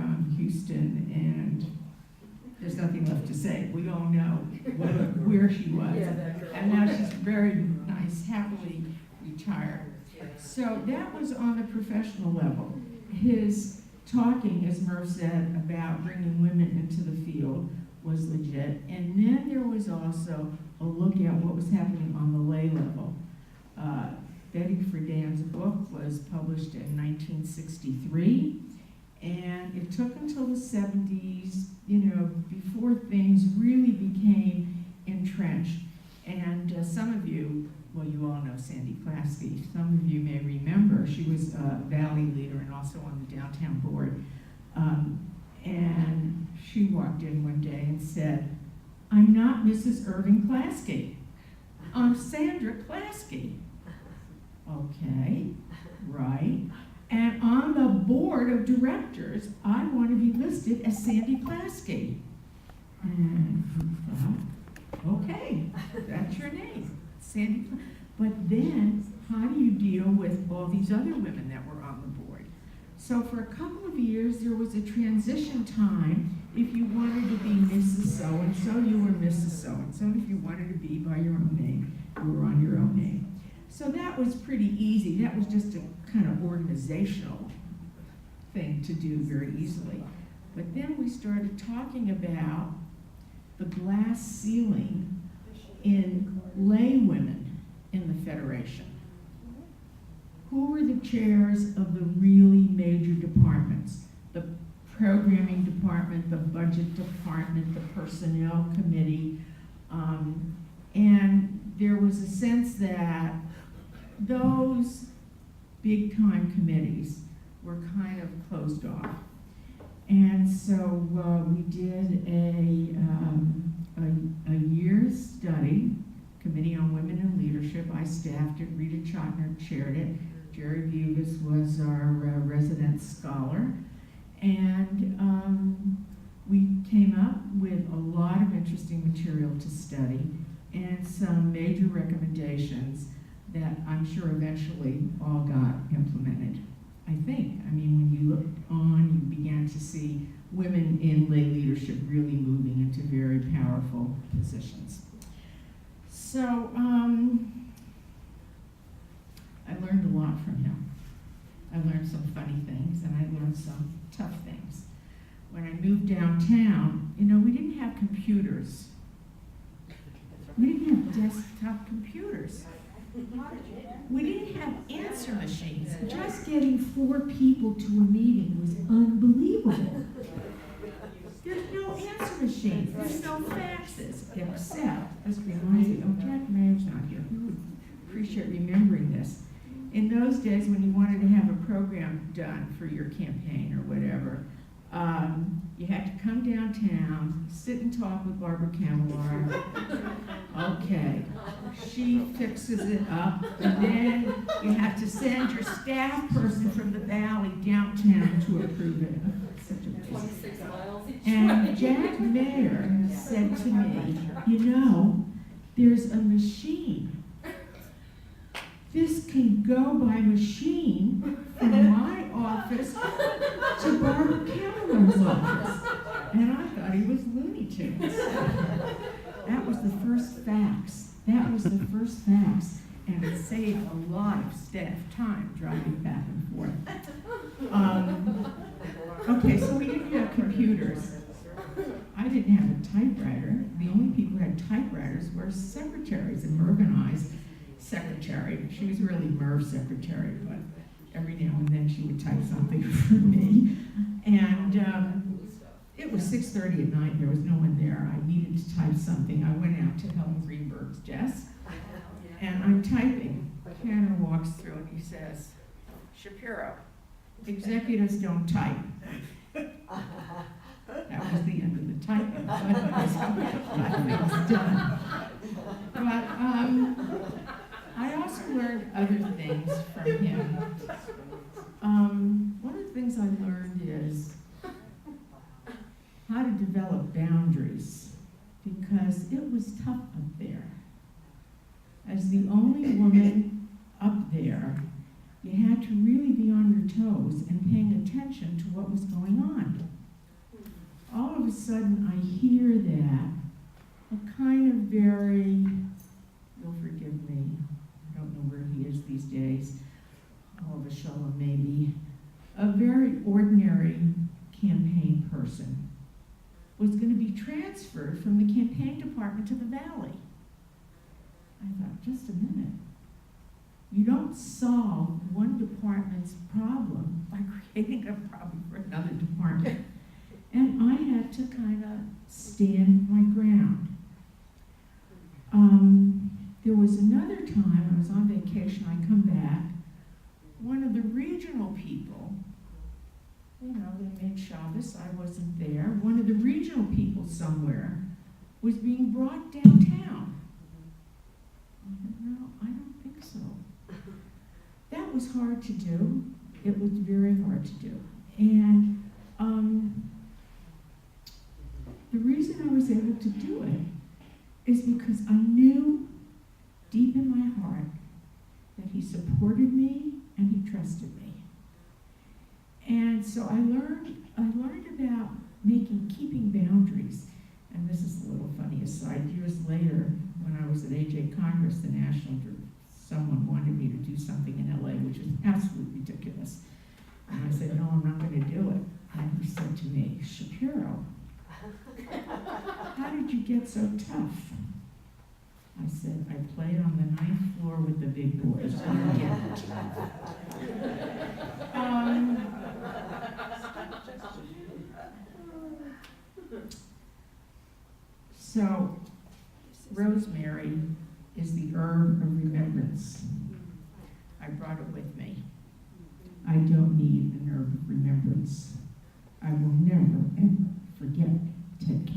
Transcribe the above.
from Houston, and there's nothing left to say. We all know where she was. And now she's very nice, happily retired. So that was on the professional level. His talking, as Murph said, about bringing women into the field was legit. And then there was also a look at what was happening on the lay level. Betty Friedan's book was published in 1963, and it took until the 70s, before things really became entrenched. And some of you, well, you all know Sandy Klasky. Some of you may remember she was a Valley leader and also on the downtown board. And she walked in one day and said, "I'm not Mrs. Irving Klasky. I'm Sandra Klasky." Okay, right. And on the board of directors, I want to be listed as Sandy Klasky. And well, okay, that's your name, Sandy. But then, how do you deal with all these other women that were on the board? So for a couple of years, there was a transition time. If you wanted to be Mrs. So-and-so, you were Mrs. So-and-so. If you wanted to be by your own name, you were on your own name. So that was pretty easy. That was just a kind of organizational thing to do very easily. But then we started talking about the glass ceiling in lay women in the Federation. Who were the chairs of the really major departments? The programming department, the budget department, the personnel committee. And there was a sense that those big time committees were kind of closed off. And so we did a year's study, Committee on Women in Leadership. I staffed it, Rita Chotner chaired it. Jerry Bugas was our resident scholar. And we came up with a lot of interesting material to study and some major recommendations that I'm sure eventually all got implemented. I think. I mean, when you looked on, you began to see women in lay leadership really moving into very powerful positions. So I learned a lot from him. I learned some funny things, and I learned some tough things. When I moved downtown, we didn't have computers. We didn't have desktop computers. We didn't have answer machines. Just getting 4 people to a meeting was unbelievable. There's no answer machines. There's no faxes, except, this reminds me, Jack Mayer's not here. He would appreciate remembering this. In those days, when you wanted to have a program done for your campaign or whatever, you had to come downtown, sit and talk with Barbara Camelar. Okay, she fixes it up, and then you have to send your staff person from the Valley downtown to approve it. Such a 26 miles each And way. Jack Mayer said to me, there's a machine. This can go by machine from my office to Barbara Cameron's office. And I thought he was Looney Tunes. That was the first fax. And it saved a lot of staff time driving back and forth. Okay, so we didn't have computers. I didn't have a typewriter. The only people who had typewriters were secretaries, and Merv and I's secretary. She was really Merv's secretary, but every now and then she would type something for me. And it was 6:30 at night. There was no one there. I needed to type something. I went out to Helen Greenberg's desk, and I'm typing. Tanner walks through and he says, "Shapiro, executives don't type." That was the end of the typing. It was done. But I also learned other things from him. One of the things I learned is how to develop boundaries, because it was tough up there. As the only woman up there, you had to really be on your toes and paying attention to what was going on. a sudden I hear that, a kind of very, you'll forgive me, I don't know where he is these days, Oliver Shalom maybe, a very ordinary campaign person was going to be transferred from the campaign department to the Valley. I thought, just a minute. You don't solve one department's problem by creating a problem for another department. And I had to kind of stand my ground. There was another time I was on vacation, I come back, one of the regional people, you know, they made Shabbos, I wasn't there, one of the regional people somewhere was being brought downtown. I said, no, I don't think so. That was hard to do. It was very hard to do. And the reason I was able to do it is because I knew deep in my heart that he supported me and he trusted me. And so I learned about keeping boundaries. And this is a little funny aside. Years later, when I was at AJ Congress, the national group, someone wanted me to do something in LA, which is absolutely ridiculous. And I said, no, I'm not going to do it. And he said to me, Shapiro, how did you get so tough? I said, I played on the 9th floor with the big boys. I get it. So, rosemary is the herb of remembrance. I brought it with me. I don't need an herb of remembrance. I will never, ever forget. Take care.